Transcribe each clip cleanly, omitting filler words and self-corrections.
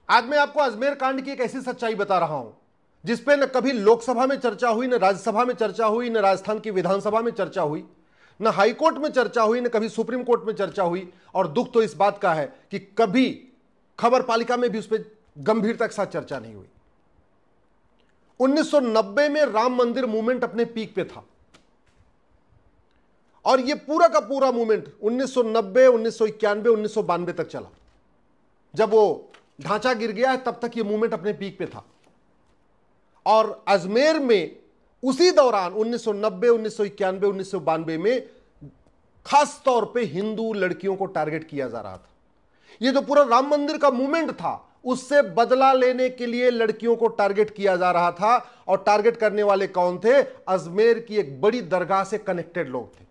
आज मैं आपको अजमेर कांड की एक ऐसी सच्चाई बता रहा हूं जिसपे न कभी लोकसभा में चर्चा हुई, न राज्यसभा में चर्चा हुई, न राजस्थान की विधानसभा में चर्चा हुई, न हाईकोर्ट में चर्चा हुई, न कभी सुप्रीम कोर्ट में चर्चा हुई। और दुख तो इस बात का है कि कभी खबर पालिका में भी उस पर गंभीरता के साथ चर्चा नहीं हुई। 1990 में राम मंदिर मूवमेंट अपने पीक पे था और यह पूरा का पूरा मूवमेंट 1990, 1991, 1992 तक चला। जब वो ढांचा गिर गया है तब तक यह मूवमेंट अपने पीक पे था। और अजमेर में उसी दौरान 1990, 1991, 1992 में खास तौर पे हिंदू लड़कियों को टारगेट किया जा रहा था। यह जो पूरा राम मंदिर का मूवमेंट था उससे बदला लेने के लिए लड़कियों को टारगेट किया जा रहा था। और टारगेट करने वाले कौन थे? अजमेर की एक बड़ी दरगाह से कनेक्टेड लोग थे।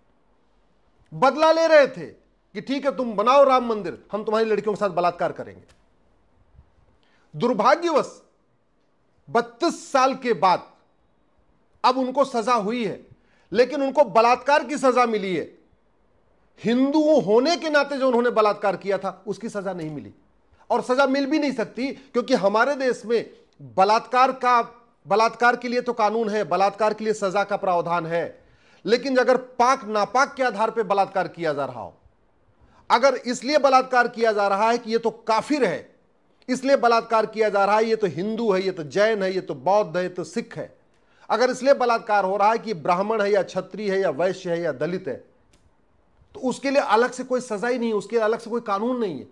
बदला ले रहे थे कि ठीक है तुम बनाओ राम मंदिर, हम तुम्हारी लड़कियों के साथ बलात्कार करेंगे। दुर्भाग्यवश 32 साल के बाद अब उनको सजा हुई है, लेकिन उनको बलात्कार की सजा मिली है। हिंदू होने के नाते जो उन्होंने बलात्कार किया था उसकी सजा नहीं मिली और सजा मिल भी नहीं सकती, क्योंकि हमारे देश में बलात्कार के लिए तो कानून है, बलात्कार के लिए सजा का प्रावधान है। लेकिन अगर पाक नापाक के आधार पर बलात्कार किया जा रहा हो, अगर इसलिए बलात्कार किया जा रहा है कि यह तो काफिर है, इसलिए बलात्कार किया जा रहा है, ये तो हिंदू है, ये तो जैन है, ये तो बौद्ध है, ये तो सिख है, अगर इसलिए बलात्कार हो रहा है कि ब्राह्मण है या क्षत्रिय है या वैश्य है या दलित है, तो उसके लिए अलग से कोई सजा ही नहीं है, उसके लिए अलग से कोई कानून नहीं है।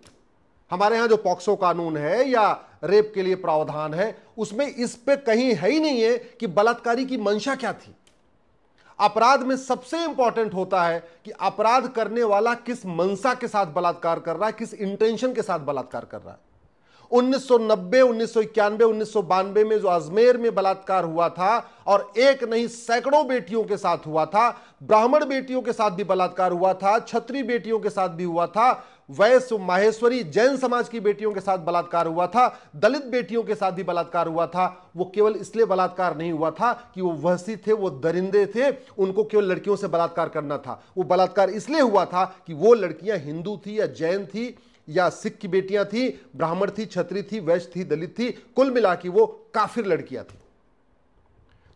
हमारे यहां जो पॉक्सो कानून है या रेप के लिए प्रावधान है उसमें इस पे कहीं है ही नहीं है कि बलात्कारी की मंशा क्या थी। अपराध में सबसे इंपॉर्टेंट होता है कि अपराध करने वाला किस मंशा के साथ बलात्कार कर रहा है, किस इंटेंशन के साथ बलात्कार कर रहा है। 1990, 1991, 1992 में जो अजमेर में बलात्कार हुआ था और एक नहीं सैकड़ों बेटियों के साथ हुआ था, ब्राह्मण बेटियों के साथ भी बलात्कार हुआ था, क्षत्रिय बेटियों के साथ भी हुआ था, वैश्य माहेश्वरी जैन समाज की बेटियों के साथ बलात्कार हुआ था, दलित बेटियों के साथ भी बलात्कार हुआ था। वो केवल इसलिए बलात्कार नहीं हुआ था कि वो वहसी थे, वो दरिंदे थे, उनको केवल लड़कियों से बलात्कार करना था। वो बलात्कार इसलिए हुआ था कि वो लड़कियां हिंदू थी या जैन थी या सिख की बेटियां थी, ब्राह्मण थी, क्षत्रिय थी, वैश्य थी, दलित थी, कुल मिला के वो काफिर लड़कियां थी।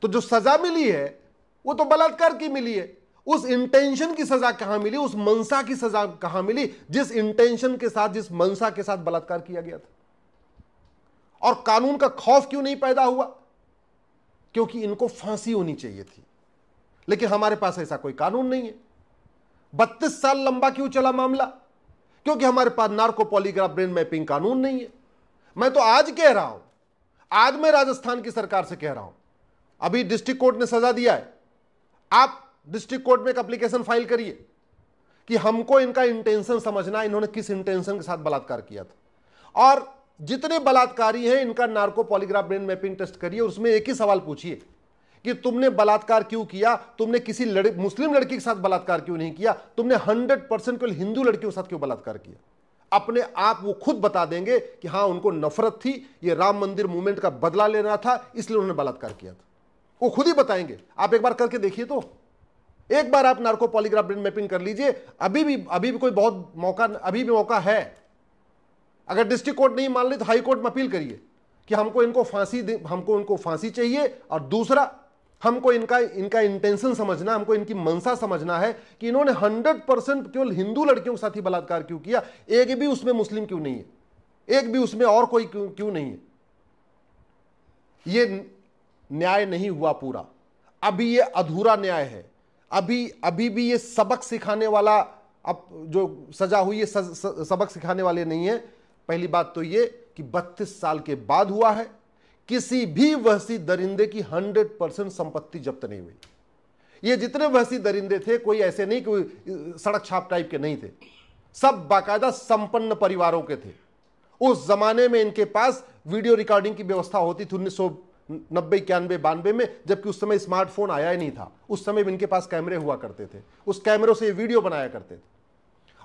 तो जो सजा मिली है वो तो बलात्कार की मिली है। उस इंटेंशन की सजा कहां मिली, उस मनसा की सजा कहां मिली जिस इंटेंशन के साथ, जिस मनसा के साथ बलात्कार किया गया था। और कानून का खौफ क्यों नहीं पैदा हुआ? क्योंकि इनको फांसी होनी चाहिए थी, लेकिन हमारे पास ऐसा कोई कानून नहीं है। 32 साल लंबा क्यों चला मामला? क्योंकि हमारे पास नार्को पॉलीग्राफ ब्रेन मैपिंग कानून नहीं है। मैं तो आज कह रहा हूं, आज मैं राजस्थान की सरकार से कह रहा हूं, अभी डिस्ट्रिक्ट कोर्ट ने सजा दिया है, आप डिस्ट्रिक्ट कोर्ट में एक एप्लीकेशन फाइल करिए कि हमको इनका इंटेंशन समझना, इन्होंने किस इंटेंशन के साथ बलात्कार किया था। और जितने बलात्कारी हैं इनका narco polygraph brain mapping test करिए, उसमें एक ही सवाल पूछिए कि तुमने बलात्कार क्यों किया, तुमने किसी मुस्लिम लड़की के साथ बलात्कार क्यों नहीं किया, तुमने 100% केवल हिंदू लड़कियों के साथ क्यों बलात्कार किया। अपने आप वो खुद बता देंगे कि हां उनको नफरत थी, ये राम मंदिर मूवमेंट का बदला लेना था, इसलिए उन्होंने बलात्कार किया था। वो खुद ही बताएंगे। आप एक बार करके देखिए, तो एक बार आप नार्को पॉलीग्राफ ब्रेन मैपिंग कर लीजिए। अभी भी कोई बहुत मौका, अभी भी मौका है। अगर डिस्ट्रिक्ट कोर्ट नहीं मान ली तो हाई कोर्ट में अपील करिए कि हमको इनको फांसी चाहिए। और दूसरा, हमको इनका इंटेंशन समझना, हमको इनकी मंशा समझना है कि इन्होंने 100% केवल हिंदू लड़कियों के साथ ही बलात्कार क्यों किया, एक भी उसमें मुस्लिम क्यों नहीं है, एक भी उसमें और कोई क्यों नहीं है। यह न्याय नहीं हुआ पूरा, अभी ये अधूरा न्याय है। अभी भी ये सबक सिखाने वाला, अब जो सजा हुई है सबक सिखाने वाले नहीं है। पहली बात तो ये कि 32 साल के बाद हुआ है, किसी भी वहसी दरिंदे की 100% संपत्ति जब्त नहीं हुई। ये जितने वहसी दरिंदे थे कोई ऐसे नहीं, कोई सड़क छाप टाइप के नहीं थे, सब बाकायदा संपन्न परिवारों के थे। उस जमाने में इनके पास वीडियो रिकॉर्डिंग की व्यवस्था होती थी 1990, 91, 92 में, जबकि उस समय स्मार्टफोन आया ही नहीं था। उस समय इनके पास कैमरे हुआ करते थे, उस कैमरों से ये वीडियो बनाया करते थे।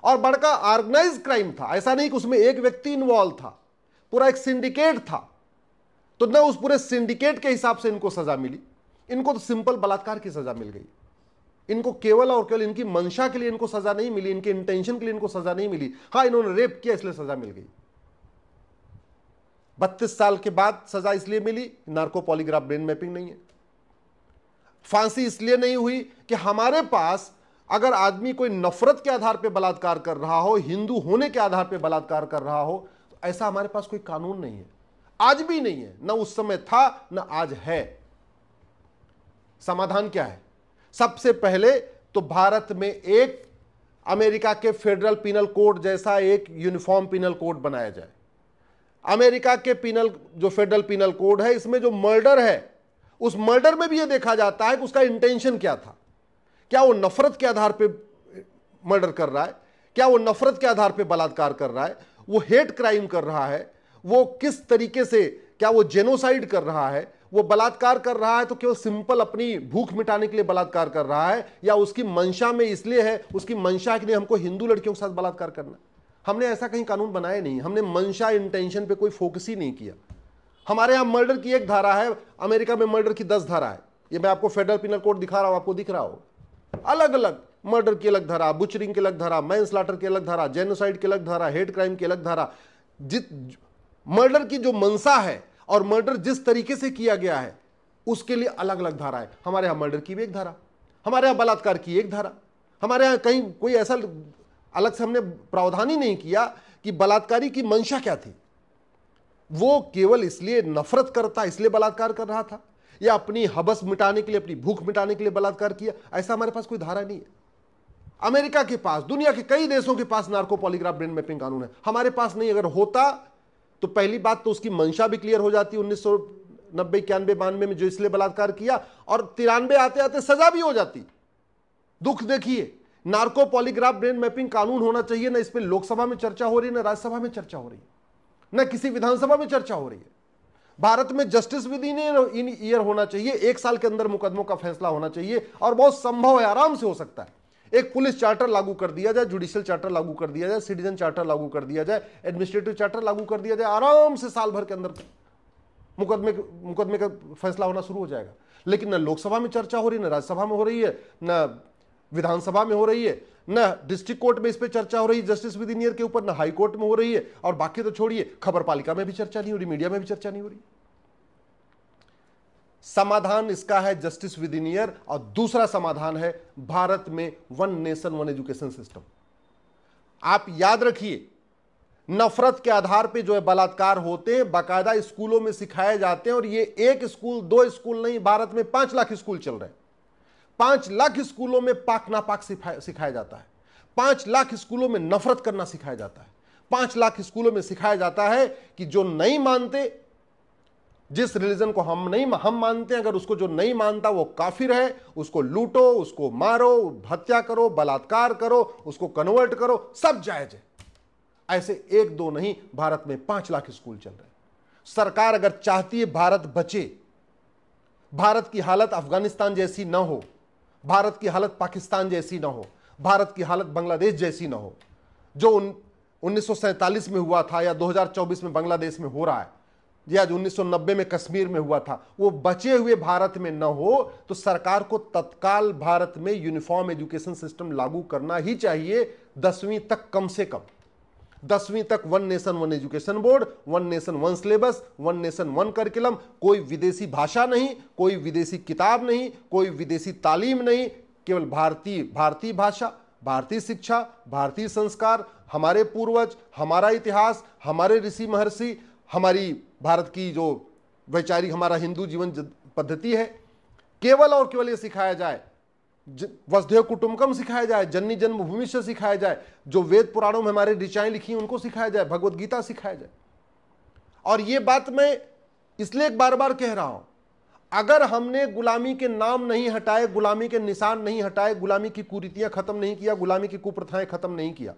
और बड़का ऑर्गेनाइज क्राइम था, ऐसा नहीं कि उसमें एक व्यक्ति इन्वॉल्व था, पूरा एक सिंडिकेट था। तो ना उस पूरे सिंडिकेट के हिसाब से इनको सजा मिली, इनको तो सिंपल बलात्कार की सजा मिल गई। इनको केवल और केवल इनकी मंशा के लिए इनको सजा नहीं मिली, इनके इंटेंशन के लिए इनको सजा नहीं मिली। हां, इन्होंने रेप किया इसलिए सजा मिल गई। 32 साल के बाद सजा इसलिए मिली, नार्को पॉलीग्राफ ब्रेन मैपिंग नहीं है। फांसी इसलिए नहीं हुई कि हमारे पास अगर आदमी कोई नफरत के आधार पर बलात्कार कर रहा हो, हिंदू होने के आधार पर बलात्कार कर रहा हो, तो ऐसा हमारे पास कोई कानून नहीं है, आज भी नहीं है, ना उस समय था ना आज है। समाधान क्या है? सबसे पहले तो भारत में एक अमेरिका के फेडरल पिनल कोड जैसा एक यूनिफॉर्म पिनल कोड बनाया जाए। अमेरिका के पिनल जो फेडरल पिनल कोड है, इसमें जो मर्डर है, उस मर्डर में भी यह देखा जाता है कि उसका इंटेंशन क्या था। क्या वो नफरत के आधार पे मर्डर कर रहा है, क्या वो नफरत के आधार पे बलात्कार कर रहा है, वो हेट क्राइम कर रहा है, वो किस तरीके से, क्या वो जेनोसाइड कर रहा है, वो बलात्कार कर रहा है तो केवल सिंपल अपनी भूख मिटाने के लिए बलात्कार कर रहा है, या उसकी मंशा में इसलिए है, उसकी मंशा है कि नहीं हमको हिंदू लड़कियों के साथ बलात्कार करना। हमने ऐसा कहीं कानून बनाया नहीं, हमने मंशा इंटेंशन पे कोई फोकस ही नहीं किया। हमारे यहां मर्डर की एक धारा है, अमेरिका में मर्डर की 10 धारा है। ये मैं आपको फेडरल पिनल कोड दिखा रहा हूं, आपको दिख रहा हो, अलग अलग मर्डर की अलग धारा, बुचरिंग की अलग धारा, मैनस्लॉटर की अलग धारा, जेनोसाइड की अलग धारा, हेट क्राइम की अलग धारा। मर्डर की जो मंशा है और मर्डर जिस तरीके से किया गया है उसके लिए अलग अलग धारा है। हमारे यहां मर्डर की भी एक धारा, हमारे यहां बलात्कार की एक धारा, हमारे यहां कहीं कोई ऐसा अलग से हमने प्रावधान ही नहीं किया कि बलात्कारी की मंशा क्या थी। वो केवल इसलिए नफरत करता इसलिए बलात्कार कर रहा था, या अपनी हबस मिटाने के लिए, अपनी भूख मिटाने के लिए बलात्कार किया, ऐसा हमारे पास कोई धारा नहीं है। अमेरिका के पास, दुनिया के कई देशों के पास नार्को पॉलीग्राफ ब्रेन मैपिंग कानून है, हमारे पास नहीं। अगर होता तो पहली बात तो उसकी मंशा भी क्लियर हो जाती, 1990, 91, 92 में जो इसलिए बलात्कार किया, और 93 आते आते सजा भी हो जाती। दुख देखिए, नार्को पॉलीग्राफ ब्रेन मैपिंग कानून होना चाहिए, ना इस पर लोकसभा में चर्चा हो रही है, ना राज्यसभा में चर्चा हो रही है, ना किसी विधानसभा में चर्चा हो रही है। भारत में जस्टिस विद इन ईयर होना चाहिए, 1 साल के अंदर मुकदमों का फैसला होना चाहिए, और बहुत संभव है, आराम से हो सकता है। एक पुलिस चार्टर लागू कर दिया जाए, जुडिशियल चार्टर लागू कर दिया जाए, सिटीजन चार्टर लागू कर दिया जाए, एडमिनिस्ट्रेटिव चार्टर लागू कर दिया जाए, आराम से साल भर के अंदर मुकदमे का फैसला होना शुरू हो जाएगा। लेकिन न लोकसभा में चर्चा हो रही, न राज्यसभा में हो रही है, न विधानसभा में हो रही है, न डिस्ट्रिक्ट कोर्ट में इस पर चर्चा हो रही है जस्टिस विद इन ईयर के ऊपर, न हाई कोर्ट में हो रही है, और बाकी तो छोड़िए, खबर पालिका में भी चर्चा नहीं हो रही, मीडिया में भी चर्चा नहीं हो रही। समाधान इसका है जस्टिस विद इन ईयर, और दूसरा समाधान है भारत में one nation one education system. आप याद रखिए, नफरत के आधार पे जो है बलात्कार होते हैं, बाकायदा स्कूलों में सिखाए जाते हैं, और ये 1 स्कूल 2 स्कूल नहीं, भारत में 5 लाख स्कूल चल रहे हैं। 5 लाख स्कूलों में पाक नापाक सिखाया जाता है, 5 लाख स्कूलों में नफरत करना सिखाया जाता है, 5 लाख स्कूलों में सिखाया जाता है कि जो नहीं मानते, जिस रिलीजन को हम मानते हैं, अगर उसको जो नहीं मानता वो काफिर है, उसको लूटो, उसको मारो, हत्या करो, बलात्कार करो, उसको कन्वर्ट करो, सब जायज है। ऐसे 1-2 नहीं, भारत में 5 लाख स्कूल चल रहे हैं। सरकार अगर चाहती है भारत बचे, भारत की हालत अफगानिस्तान जैसी ना हो, भारत की हालत पाकिस्तान जैसी ना हो, भारत की हालत बांग्लादेश जैसी ना हो, जो 1947 में हुआ था, या 2024 में बांग्लादेश में हो रहा है, या जो 1990 में कश्मीर में हुआ था, वो बचे हुए भारत में न हो, तो सरकार को तत्काल भारत में यूनिफॉर्म एजुकेशन सिस्टम लागू करना ही चाहिए। 10वीं तक, कम से कम 10वीं तक one nation one education board, one nation one syllabus, one nation one curriculum, कोई विदेशी भाषा नहीं, कोई विदेशी किताब नहीं, कोई विदेशी तालीम नहीं, केवल भारतीय भाषा, भारतीय शिक्षा, भारतीय संस्कार, हमारे पूर्वज, हमारा इतिहास, हमारे ऋषि महर्षि, हमारी भारत की जो वैचारिक हमारा हिंदू जीवन पद्धति है, केवल और केवल ये सिखाया जाए। वसुधैव कुटुंबकम सिखाया जाए, जननी जन्मभूमि से सिखाया जाए, जो वेद पुराणों में हमारे ऋचाएं लिखी हैं उनको सिखाया जाए, भगवत गीता सिखाया जाए। और ये बात मैं इसलिए बार बार कह रहा हूं, अगर हमने गुलामी के नाम नहीं हटाए, गुलामी के निशान नहीं हटाए, गुलामी की कुरीतियां खत्म नहीं किया, गुलामी की कुप्रथाएं खत्म नहीं किया,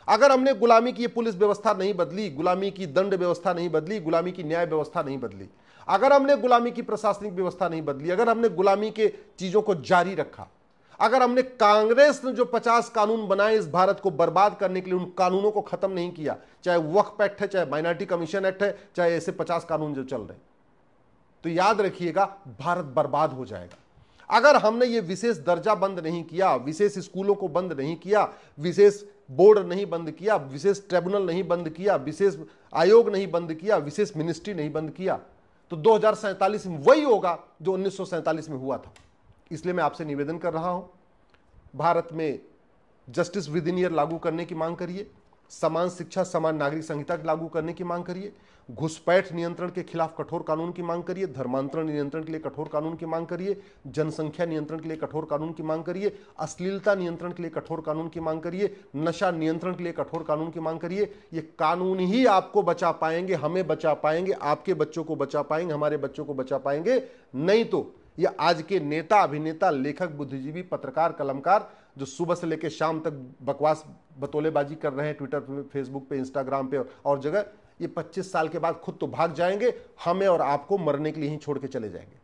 अगर हमने गुलामी की पुलिस व्यवस्था नहीं बदली, गुलामी की दंड व्यवस्था नहीं बदली, गुलामी की न्याय व्यवस्था नहीं बदली, अगर हमने गुलामी की प्रशासनिक व्यवस्था नहीं बदली, अगर हमने गुलामी के चीजों को जारी रखा, अगर हमने कांग्रेस ने जो 50 कानून बनाए इस भारत को बर्बाद करने के लिए, उन कानूनों को खत्म नहीं किया, चाहे वक्फ एक्ट है, चाहे माइनॉरिटी कमीशन एक्ट है, चाहे ऐसे 50 कानून जो चल रहे, तो याद रखिएगा भारत बर्बाद हो जाएगा। अगर हमने ये विशेष दर्जा बंद नहीं किया, विशेष स्कूलों को बंद नहीं किया, विशेष बोर्ड नहीं बंद किया, विशेष ट्रिब्यूनल नहीं बंद किया, विशेष आयोग नहीं बंद किया, विशेष मिनिस्ट्री नहीं बंद किया, तो 2047 में वही होगा जो 1947 में हुआ था। इसलिए मैं आपसे निवेदन कर रहा हूं, भारत में जस्टिस विद इन ईयर लागू करने की मांग करिए, समान शिक्षा समान नागरिक संहिता लागू करने की मांग करिए, घुसपैठ नियंत्रण के खिलाफ कठोर कानून की मांग करिए, धर्मांतरण नियंत्रण के लिए कठोर कानून की मांग करिए, जनसंख्या नियंत्रण के लिए कठोर कानून की मांग करिए, अश्लीलता नियंत्रण के लिए कठोर कानून की मांग करिए, नशा नियंत्रण के लिए कठोर कानून की मांग करिए। ये कानून ही आपको बचा पाएंगे, हमें बचा पाएंगे, आपके बच्चों को बचा पाएंगे, हमारे बच्चों को बचा पाएंगे। नहीं तो ये आज के नेता, अभिनेता, लेखक, बुद्धिजीवी, पत्रकार, कलमकार जो सुबह से लेकर शाम तक बकवास बतौलेबाजी कर रहे हैं ट्विटर पे, फेसबुक पे, इंस्टाग्राम पे और जगह, ये 25 साल के बाद खुद तो भाग जाएंगे, हमें और आपको मरने के लिए ही छोड़ के चले जाएंगे।